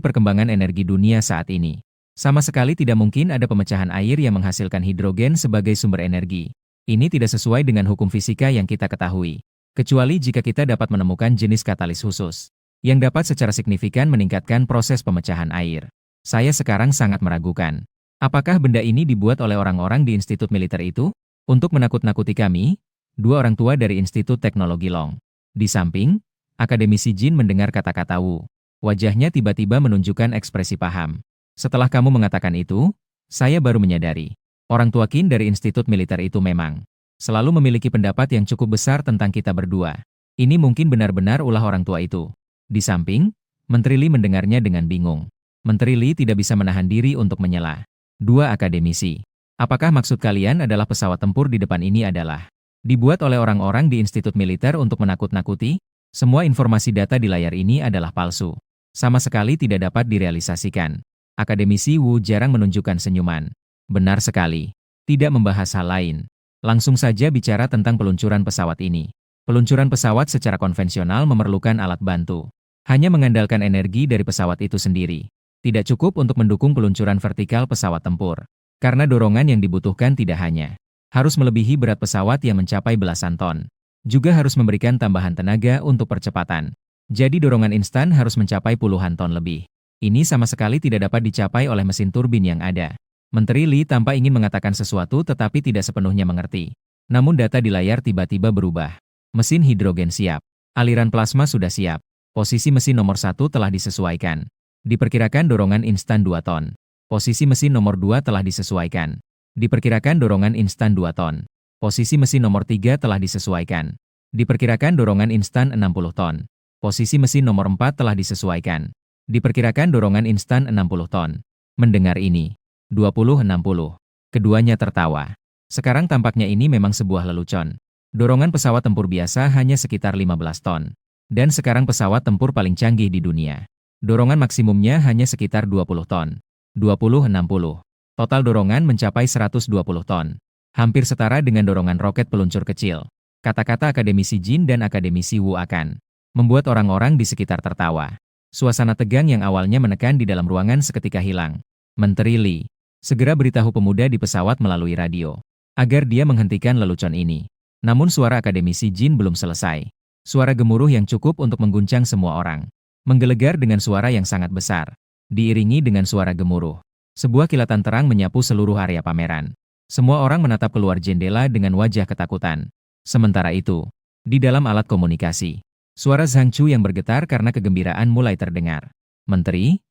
perkembangan energi dunia saat ini Sama sekali tidak mungkin ada pemecahan air yang menghasilkan hidrogen sebagai sumber energi. Ini tidak sesuai dengan hukum fisika yang kita ketahui. Kecuali jika kita dapat menemukan jenis katalis khusus yang dapat secara signifikan meningkatkan proses pemecahan air. Saya sekarang sangat meragukan. Apakah benda ini dibuat oleh orang-orang di Institut Militer itu? Untuk menakut-nakuti kami, dua orang tua dari Institut Teknologi Long. Di samping, akademisi Jin mendengar kata-kata Wu. Wajahnya tiba-tiba menunjukkan ekspresi paham. Setelah kamu mengatakan itu, saya baru menyadari. Orang tua Qin dari Institut Militer itu memang selalu memiliki pendapat yang cukup besar tentang kita berdua. Ini mungkin benar-benar ulah orang tua itu. Di samping, Menteri Li mendengarnya dengan bingung. Menteri Li tidak bisa menahan diri untuk menyela. Dua akademisi. Apakah maksud kalian adalah pesawat tempur di depan ini adalah dibuat oleh orang-orang di Institut Militer untuk menakut-nakuti? Semua informasi data di layar ini adalah palsu. Sama sekali tidak dapat direalisasikan. Akademisi Wu jarang menunjukkan senyuman. Benar sekali. Tidak membahas hal lain. Langsung saja bicara tentang peluncuran pesawat ini. Peluncuran pesawat secara konvensional memerlukan alat bantu. Hanya mengandalkan energi dari pesawat itu sendiri. Tidak cukup untuk mendukung peluncuran vertikal pesawat tempur. Karena dorongan yang dibutuhkan tidak hanya harus melebihi berat pesawat yang mencapai belasan ton. Juga harus memberikan tambahan tenaga untuk percepatan. Jadi dorongan instan harus mencapai puluhan ton lebih. Ini sama sekali tidak dapat dicapai oleh mesin turbin yang ada. Menteri Li tampak ingin mengatakan sesuatu tetapi tidak sepenuhnya mengerti. Namun data di layar tiba-tiba berubah. Mesin hidrogen siap. Aliran plasma sudah siap. Posisi mesin nomor 1 telah disesuaikan. Diperkirakan dorongan instan 2 ton. Posisi mesin nomor 2 telah disesuaikan. Diperkirakan dorongan instan 2 ton. Posisi mesin nomor 3 telah disesuaikan. Diperkirakan dorongan instan 60 ton. Posisi mesin nomor 4 telah disesuaikan. Diperkirakan dorongan instan 60 ton. Mendengar ini, 20-60. Keduanya tertawa. Sekarang tampaknya ini memang sebuah lelucon. Dorongan pesawat tempur biasa hanya sekitar 15 ton. Dan sekarang pesawat tempur paling canggih di dunia. Dorongan maksimumnya hanya sekitar 20 ton. 20-60. Total dorongan mencapai 120 ton. Hampir setara dengan dorongan roket peluncur kecil. Kata-kata akademisi Jin dan akademisi Wu akan membuat orang-orang di sekitar tertawa. Suasana tegang yang awalnya menekan di dalam ruangan seketika hilang. Menteri Li segera beritahu pemuda di pesawat melalui radio, agar dia menghentikan lelucon ini. Namun suara akademisi Jin belum selesai. Suara gemuruh yang cukup untuk mengguncang semua orang. Menggelegar dengan suara yang sangat besar. Diiringi dengan suara gemuruh. Sebuah kilatan terang menyapu seluruh area pameran. Semua orang menatap keluar jendela dengan wajah ketakutan. Sementara itu, di dalam alat komunikasi, suara Zhang Chu yang bergetar karena kegembiraan mulai terdengar. Menteri,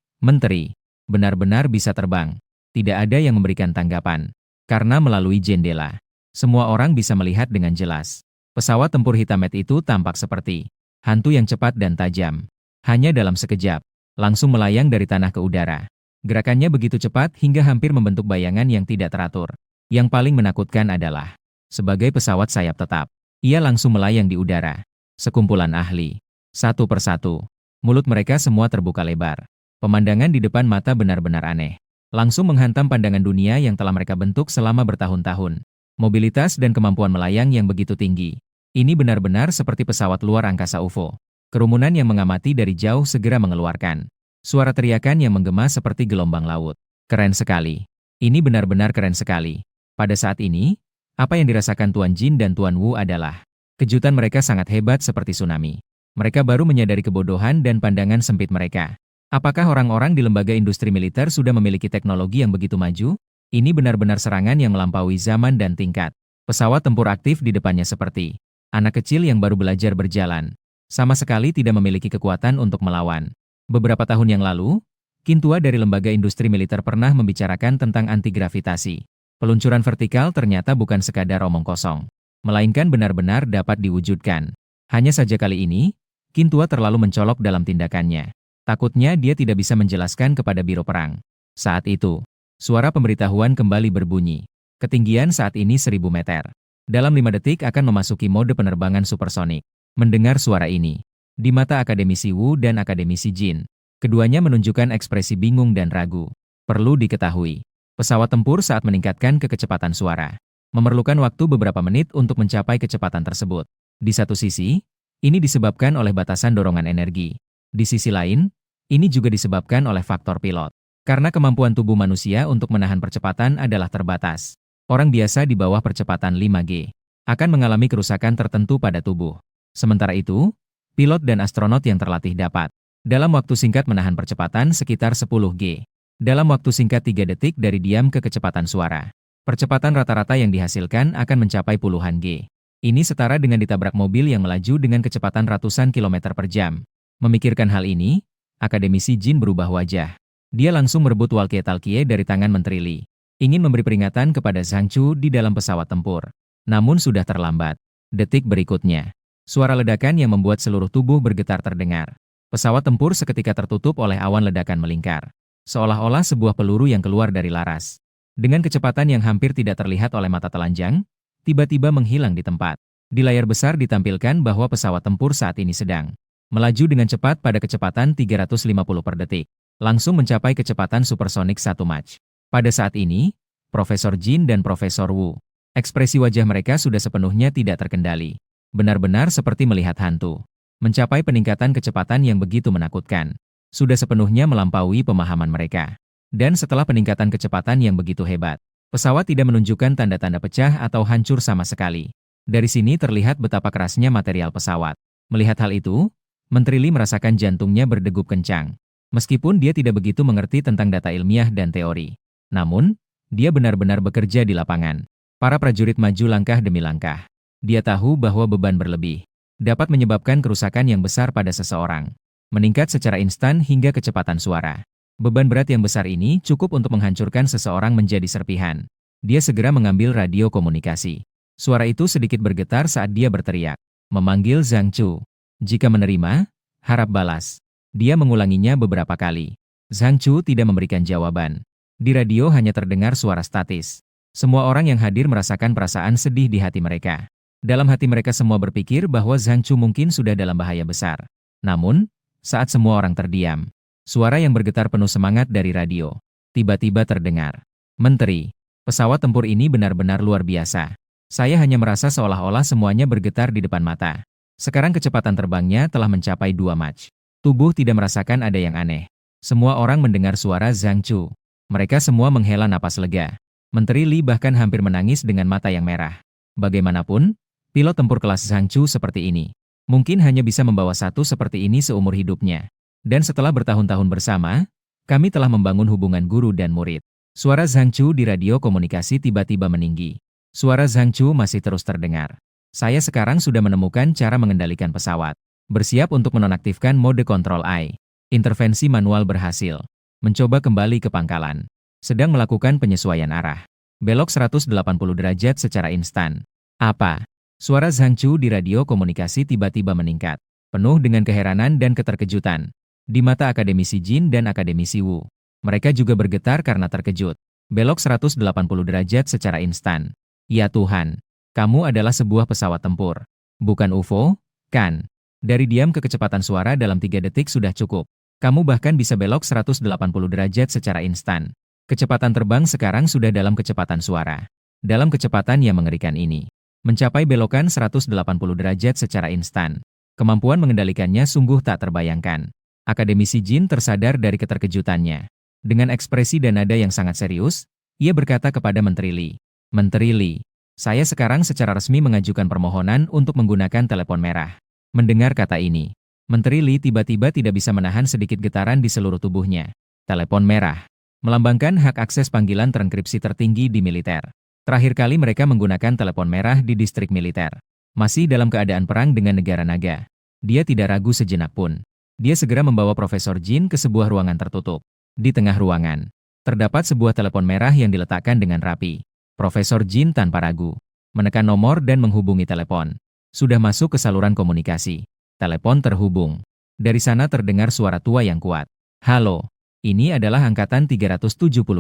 benar-benar bisa terbang. Tidak ada yang memberikan tanggapan. Karena melalui jendela, semua orang bisa melihat dengan jelas. Pesawat tempur Hitamet itu tampak seperti hantu yang cepat dan tajam. Hanya dalam sekejap, langsung melayang dari tanah ke udara. Gerakannya begitu cepat hingga hampir membentuk bayangan yang tidak teratur. Yang paling menakutkan adalah, sebagai pesawat sayap tetap, ia langsung melayang di udara. Sekumpulan ahli, satu persatu, mulut mereka semua terbuka lebar. Pemandangan di depan mata benar-benar aneh. Langsung menghantam pandangan dunia yang telah mereka bentuk selama bertahun-tahun. Mobilitas dan kemampuan melayang yang begitu tinggi. Ini benar-benar seperti pesawat luar angkasa UFO. Kerumunan yang mengamati dari jauh segera mengeluarkan suara teriakan yang menggema seperti gelombang laut. Keren sekali. Ini benar-benar keren sekali. Pada saat ini, apa yang dirasakan Tuan Jin dan Tuan Wu adalah kejutan mereka sangat hebat seperti tsunami. Mereka baru menyadari kebodohan dan pandangan sempit mereka. Apakah orang-orang di lembaga industri militer sudah memiliki teknologi yang begitu maju? Ini benar-benar serangan yang melampaui zaman dan tingkat. Pesawat tempur aktif di depannya seperti anak kecil yang baru belajar berjalan. Sama sekali tidak memiliki kekuatan untuk melawan. Beberapa tahun yang lalu, Qin tua dari lembaga industri militer pernah membicarakan tentang anti-gravitasi. Peluncuran vertikal ternyata bukan sekadar omong kosong, melainkan benar-benar dapat diwujudkan. Hanya saja kali ini, Qin tua terlalu mencolok dalam tindakannya. Takutnya dia tidak bisa menjelaskan kepada biro perang. Saat itu, suara pemberitahuan kembali berbunyi. Ketinggian saat ini 1000 meter. Dalam 5 detik akan memasuki mode penerbangan supersonik. Mendengar suara ini, di mata akademisi Wu dan akademisi Jin, keduanya menunjukkan ekspresi bingung dan ragu. Perlu diketahui, pesawat tempur saat meningkatkan kecepatan suara memerlukan waktu beberapa menit untuk mencapai kecepatan tersebut. Di satu sisi, ini disebabkan oleh batasan dorongan energi. Di sisi lain, ini juga disebabkan oleh faktor pilot. Karena kemampuan tubuh manusia untuk menahan percepatan adalah terbatas. Orang biasa di bawah percepatan 5G akan mengalami kerusakan tertentu pada tubuh. Sementara itu, pilot dan astronot yang terlatih dapat, dalam waktu singkat menahan percepatan sekitar 10G. Dalam waktu singkat 3 detik dari diam ke kecepatan suara. Percepatan rata-rata yang dihasilkan akan mencapai puluhan G. Ini setara dengan ditabrak mobil yang melaju dengan kecepatan ratusan kilometer per jam. Memikirkan hal ini, akademisi Jin berubah wajah. Dia langsung merebut walkie-talkie dari tangan Menteri Li. Ingin memberi peringatan kepada Zhang Chu di dalam pesawat tempur. Namun sudah terlambat. Detik berikutnya, suara ledakan yang membuat seluruh tubuh bergetar terdengar. Pesawat tempur seketika tertutup oleh awan ledakan melingkar. Seolah-olah sebuah peluru yang keluar dari laras. Dengan kecepatan yang hampir tidak terlihat oleh mata telanjang, tiba-tiba menghilang di tempat. Di layar besar ditampilkan bahwa pesawat tempur saat ini sedang melaju dengan cepat pada kecepatan 350 per detik. Langsung mencapai kecepatan supersonik 1 Mach. Pada saat ini, Profesor Jin dan Profesor Wu, ekspresi wajah mereka sudah sepenuhnya tidak terkendali. Benar-benar seperti melihat hantu. Mencapai peningkatan kecepatan yang begitu menakutkan. Sudah sepenuhnya melampaui pemahaman mereka. Dan setelah peningkatan kecepatan yang begitu hebat, pesawat tidak menunjukkan tanda-tanda pecah atau hancur sama sekali. Dari sini terlihat betapa kerasnya material pesawat. Melihat hal itu, Menteri Li merasakan jantungnya berdegup kencang. Meskipun dia tidak begitu mengerti tentang data ilmiah dan teori. Namun, dia benar-benar bekerja di lapangan. Para prajurit maju langkah demi langkah. Dia tahu bahwa beban berlebih dapat menyebabkan kerusakan yang besar pada seseorang. Meningkat secara instan hingga kecepatan suara. Beban berat yang besar ini cukup untuk menghancurkan seseorang menjadi serpihan. Dia segera mengambil radio komunikasi. Suara itu sedikit bergetar saat dia berteriak, memanggil Zhang Chu. Jika menerima, harap balas. Dia mengulanginya beberapa kali. Zhang Chu tidak memberikan jawaban. Di radio hanya terdengar suara statis. Semua orang yang hadir merasakan perasaan sedih di hati mereka. Dalam hati mereka semua berpikir bahwa Zhang Chu mungkin sudah dalam bahaya besar. Namun, saat semua orang terdiam, suara yang bergetar penuh semangat dari radio tiba-tiba terdengar. Menteri, pesawat tempur ini benar-benar luar biasa. Saya hanya merasa seolah-olah semuanya bergetar di depan mata. Sekarang kecepatan terbangnya telah mencapai 2 Mach. Tubuh tidak merasakan ada yang aneh. Semua orang mendengar suara Zhang Chu. Mereka semua menghela napas lega. Menteri Li bahkan hampir menangis dengan mata yang merah. Bagaimanapun, pilot tempur kelas Zhang Chu seperti ini mungkin hanya bisa membawa satu seperti ini seumur hidupnya. Dan setelah bertahun-tahun bersama, kami telah membangun hubungan guru dan murid. Suara Zhang Chu di radio komunikasi tiba-tiba meninggi. Suara Zhang Chu masih terus terdengar. Saya sekarang sudah menemukan cara mengendalikan pesawat. Bersiap untuk menonaktifkan mode kontrol AI. Intervensi manual berhasil. Mencoba kembali ke pangkalan. Sedang melakukan penyesuaian arah. Belok 180 derajat secara instan. Apa? Suara Zhang Chu di radio komunikasi tiba-tiba meningkat, penuh dengan keheranan dan keterkejutan. Di mata akademisi Jin dan akademisi Wu, mereka juga bergetar karena terkejut. Belok 180 derajat secara instan. Ya Tuhan, kamu adalah sebuah pesawat tempur. Bukan UFO, kan? Dari diam ke kecepatan suara dalam 3 detik sudah cukup. Kamu bahkan bisa belok 180 derajat secara instan. Kecepatan terbang sekarang sudah dalam kecepatan suara. Dalam kecepatan yang mengerikan ini. Mencapai belokan 180 derajat secara instan. Kemampuan mengendalikannya sungguh tak terbayangkan. Akademisi Jin tersadar dari keterkejutannya. Dengan ekspresi dan nada yang sangat serius, ia berkata kepada Menteri Li. Menteri Li, saya sekarang secara resmi mengajukan permohonan untuk menggunakan telepon merah. Mendengar kata ini, Menteri Li tiba-tiba tidak bisa menahan sedikit getaran di seluruh tubuhnya. Telepon merah. Melambangkan hak akses panggilan terenkripsi tertinggi di militer. Terakhir kali mereka menggunakan telepon merah di distrik militer. Masih dalam keadaan perang dengan negara naga. Dia tidak ragu sejenak pun. Dia segera membawa Profesor Jin ke sebuah ruangan tertutup. Di tengah ruangan, terdapat sebuah telepon merah yang diletakkan dengan rapi. Profesor Jin tanpa ragu menekan nomor dan menghubungi telepon. Sudah masuk ke saluran komunikasi. Telepon terhubung. Dari sana terdengar suara tua yang kuat. Halo, ini adalah angkatan 372.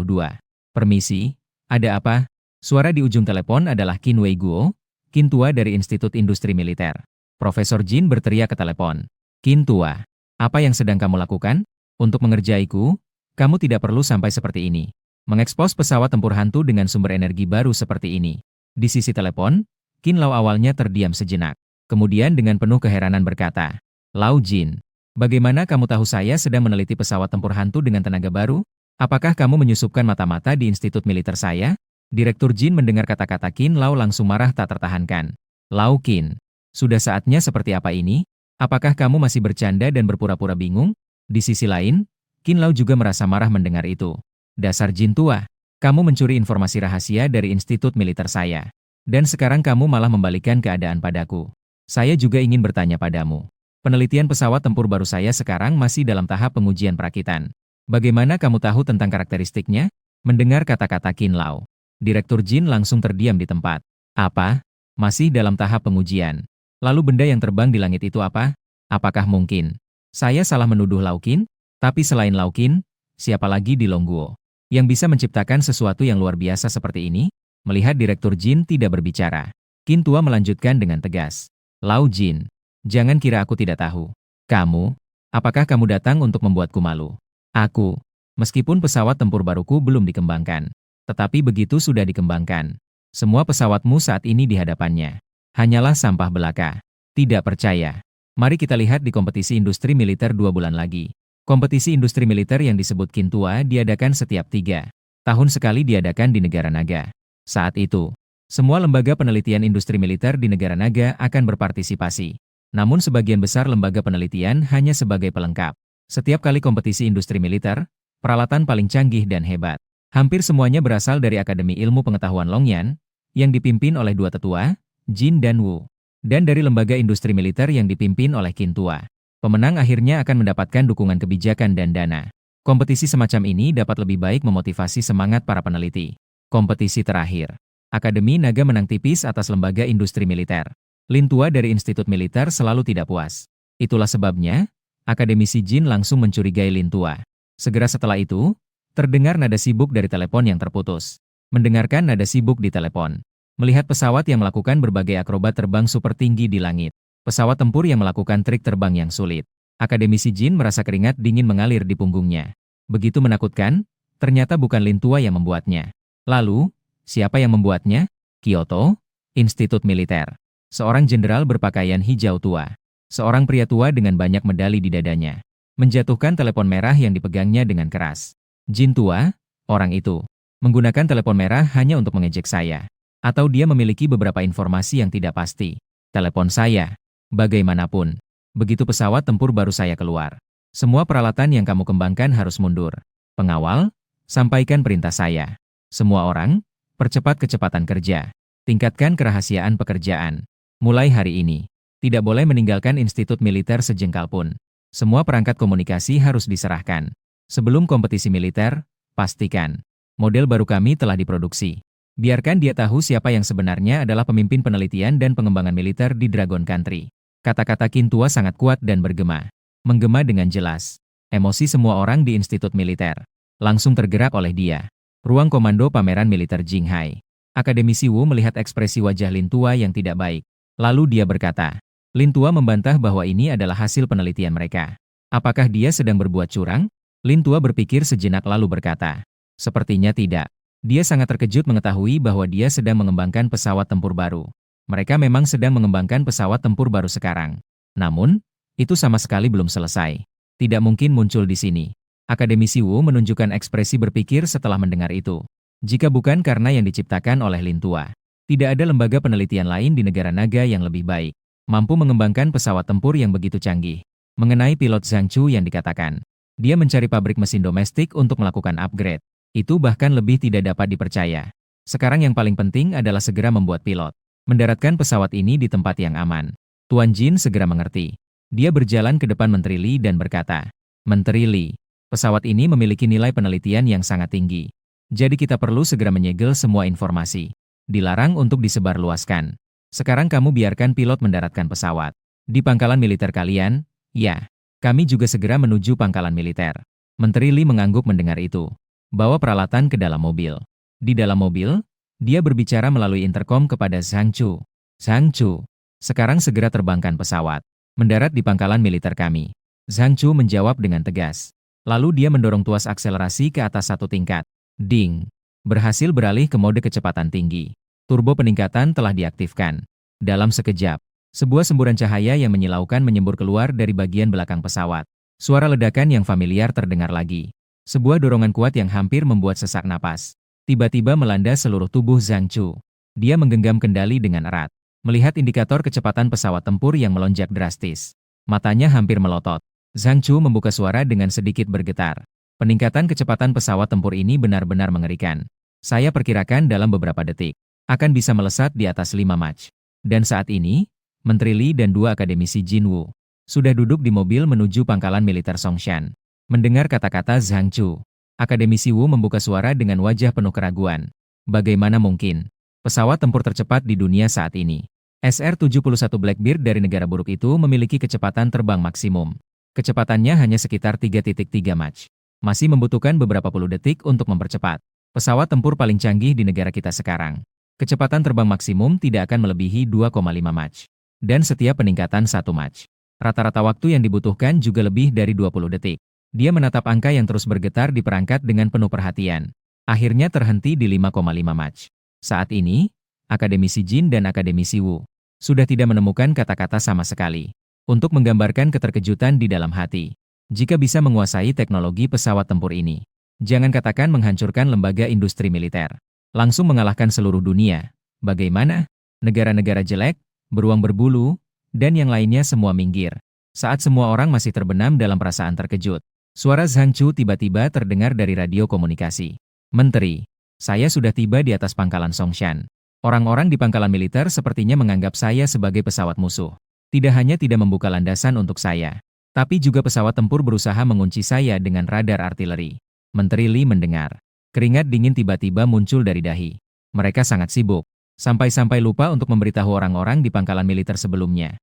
Permisi, ada apa? Suara di ujung telepon adalah Qin Wei Guo, Qin tua dari Institut Industri Militer. Profesor Jin berteriak ke telepon. Qin tua, apa yang sedang kamu lakukan? Untuk mengerjaiku, kamu tidak perlu sampai seperti ini. Mengekspos pesawat tempur hantu dengan sumber energi baru seperti ini. Di sisi telepon, Qin Lao awalnya terdiam sejenak. Kemudian dengan penuh keheranan berkata, Lao Jin, bagaimana kamu tahu saya sedang meneliti pesawat tempur hantu dengan tenaga baru? Apakah kamu menyusupkan mata-mata di institut militer saya? Direktur Jin mendengar kata-kata Qin Lao langsung marah tak tertahankan. Lao Qin, sudah saatnya seperti apa ini? Apakah kamu masih bercanda dan berpura-pura bingung? Di sisi lain, Qin Lao juga merasa marah mendengar itu. Dasar Jin tua, kamu mencuri informasi rahasia dari institut militer saya. Dan sekarang kamu malah membalikkan keadaan padaku. Saya juga ingin bertanya padamu. Penelitian pesawat tempur baru saya sekarang masih dalam tahap pengujian perakitan. Bagaimana kamu tahu tentang karakteristiknya? Mendengar kata-kata Qin Lao, Direktur Jin langsung terdiam di tempat. Apa? Masih dalam tahap pengujian. Lalu benda yang terbang di langit itu apa? Apakah mungkin saya salah menuduh Lao Qin? Tapi selain Lao Qin, siapa lagi di Longguo yang bisa menciptakan sesuatu yang luar biasa seperti ini? Melihat Direktur Jin tidak berbicara, Qin tua melanjutkan dengan tegas. Lao Jin, jangan kira aku tidak tahu. Kamu, apakah kamu datang untuk membuatku malu? Aku, meskipun pesawat tempur baruku belum dikembangkan, tetapi begitu sudah dikembangkan, semua pesawatmu saat ini di hadapannya hanyalah sampah belaka. Tidak percaya? Mari kita lihat di kompetisi industri militer 2 bulan lagi. Kompetisi industri militer yang disebut Qin tua diadakan setiap 3 tahun sekali diadakan di negara naga. Saat itu, semua lembaga penelitian industri militer di negara naga akan berpartisipasi. Namun sebagian besar lembaga penelitian hanya sebagai pelengkap. Setiap kali kompetisi industri militer, peralatan paling canggih dan hebat. Hampir semuanya berasal dari Akademi Ilmu Pengetahuan Longyan, yang dipimpin oleh 2 tetua, Jin dan Wu. Dan dari lembaga industri militer yang dipimpin oleh Qin tua. Pemenang akhirnya akan mendapatkan dukungan kebijakan dan dana. Kompetisi semacam ini dapat lebih baik memotivasi semangat para peneliti. Kompetisi terakhir. Akademi Naga menang tipis atas lembaga industri militer. Lin tua dari Institut Militer selalu tidak puas. Itulah sebabnya, Akademisi Jin langsung mencurigai Lin tua. Segera setelah itu, terdengar nada sibuk dari telepon yang terputus. Mendengarkan nada sibuk di telepon. Melihat pesawat yang melakukan berbagai akrobat terbang super tinggi di langit. Pesawat tempur yang melakukan trik terbang yang sulit. Akademisi Jin merasa keringat dingin mengalir di punggungnya. Begitu menakutkan, ternyata bukan Lin tua yang membuatnya. Lalu, siapa yang membuatnya? Kyoto, Institut Militer. Seorang jenderal berpakaian hijau tua. Seorang pria tua dengan banyak medali di dadanya. Menjatuhkan telepon merah yang dipegangnya dengan keras. Jin tua, orang itu, menggunakan telepon merah hanya untuk mengejek saya. Atau dia memiliki beberapa informasi yang tidak pasti. Telepon saya. Bagaimanapun, begitu pesawat tempur baru saya keluar. Semua peralatan yang kamu kembangkan harus mundur. Pengawal, sampaikan perintah saya. Semua orang, percepat kecepatan kerja. Tingkatkan kerahasiaan pekerjaan. Mulai hari ini, tidak boleh meninggalkan institut militer sejengkal pun. Semua perangkat komunikasi harus diserahkan. Sebelum kompetisi militer, pastikan model baru kami telah diproduksi. Biarkan dia tahu siapa yang sebenarnya adalah pemimpin penelitian dan pengembangan militer di Dragon Country. Kata-kata Qin tua sangat kuat dan bergema. Menggema dengan jelas. Emosi semua orang di institut militer langsung tergerak oleh dia. Ruang komando pameran militer Jinghai. Akademisi Wu melihat ekspresi wajah Lin tua yang tidak baik. Lalu dia berkata, Lin tua membantah bahwa ini adalah hasil penelitian mereka. Apakah dia sedang berbuat curang? Lin tua berpikir sejenak lalu berkata, sepertinya tidak. Dia sangat terkejut mengetahui bahwa dia sedang mengembangkan pesawat tempur baru. Mereka memang sedang mengembangkan pesawat tempur baru sekarang. Namun, itu sama sekali belum selesai. Tidak mungkin muncul di sini. Akademisi Wu menunjukkan ekspresi berpikir setelah mendengar itu. Jika bukan karena yang diciptakan oleh Lin tua, tidak ada lembaga penelitian lain di negara naga yang lebih baik, mampu mengembangkan pesawat tempur yang begitu canggih. Mengenai pilot Zhang Chu yang dikatakan, dia mencari pabrik mesin domestik untuk melakukan upgrade. Itu bahkan lebih tidak dapat dipercaya. Sekarang yang paling penting adalah segera membuat pilot mendaratkan pesawat ini di tempat yang aman. Tuan Jin segera mengerti. Dia berjalan ke depan Menteri Li dan berkata, Menteri Li, pesawat ini memiliki nilai penelitian yang sangat tinggi. Jadi kita perlu segera menyegel semua informasi. Dilarang untuk disebarluaskan. Sekarang kamu biarkan pilot mendaratkan pesawat. Di pangkalan militer kalian, ya. Kami juga segera menuju pangkalan militer. Menteri Li mengangguk mendengar itu. Bawa peralatan ke dalam mobil. Di dalam mobil, dia berbicara melalui interkom kepada Zhang Chu. Zhang Chu, sekarang segera terbangkan pesawat. Mendarat di pangkalan militer kami. Zhang Chu menjawab dengan tegas. Lalu dia mendorong tuas akselerasi ke atas 1 tingkat. Ding. Berhasil beralih ke mode kecepatan tinggi. Turbo peningkatan telah diaktifkan. Dalam sekejap, sebuah semburan cahaya yang menyilaukan menyembur keluar dari bagian belakang pesawat. Suara ledakan yang familiar terdengar lagi. Sebuah dorongan kuat yang hampir membuat sesak napas tiba-tiba melanda seluruh tubuh Zhang Chu. Dia menggenggam kendali dengan erat. Melihat indikator kecepatan pesawat tempur yang melonjak drastis, matanya hampir melotot. Zhang Chu membuka suara dengan sedikit bergetar. Peningkatan kecepatan pesawat tempur ini benar-benar mengerikan. Saya perkirakan dalam beberapa detik akan bisa melesat di atas 5 Mach. Dan saat ini, Menteri Li dan dua akademisi Jinwu sudah duduk di mobil menuju pangkalan militer Songshan. Mendengar kata-kata Zhang Chu, akademisi Wu membuka suara dengan wajah penuh keraguan. Bagaimana mungkin? Pesawat tempur tercepat di dunia saat ini, SR-71 Blackbird dari negara buruk itu memiliki kecepatan terbang maksimum. Kecepatannya hanya sekitar 3,3 Mach. Masih membutuhkan beberapa puluh detik untuk mempercepat. Pesawat tempur paling canggih di negara kita sekarang. Kecepatan terbang maksimum tidak akan melebihi 2,5 Mach. Dan setiap peningkatan 1 Mach, rata-rata waktu yang dibutuhkan juga lebih dari 20 detik. Dia menatap angka yang terus bergetar di perangkat dengan penuh perhatian. Akhirnya terhenti di 5,5 Mach. Saat ini, akademisi Jin dan akademisi Wu sudah tidak menemukan kata-kata sama sekali untuk menggambarkan keterkejutan di dalam hati. Jika bisa menguasai teknologi pesawat tempur ini, jangan katakan menghancurkan lembaga industri militer, langsung mengalahkan seluruh dunia. Bagaimana? Negara-negara jelek, beruang berbulu, dan yang lainnya semua minggir. Saat semua orang masih terbenam dalam perasaan terkejut, suara Zhang Chu tiba-tiba terdengar dari radio komunikasi. Menteri, saya sudah tiba di atas pangkalan Songshan. Orang-orang di pangkalan militer sepertinya menganggap saya sebagai pesawat musuh. Tidak hanya tidak membuka landasan untuk saya, tapi juga pesawat tempur berusaha mengunci saya dengan radar artileri. Menteri Li mendengar. Keringat dingin tiba-tiba muncul dari dahi. Mereka sangat sibuk, sampai-sampai lupa untuk memberitahu orang-orang di pangkalan militer sebelumnya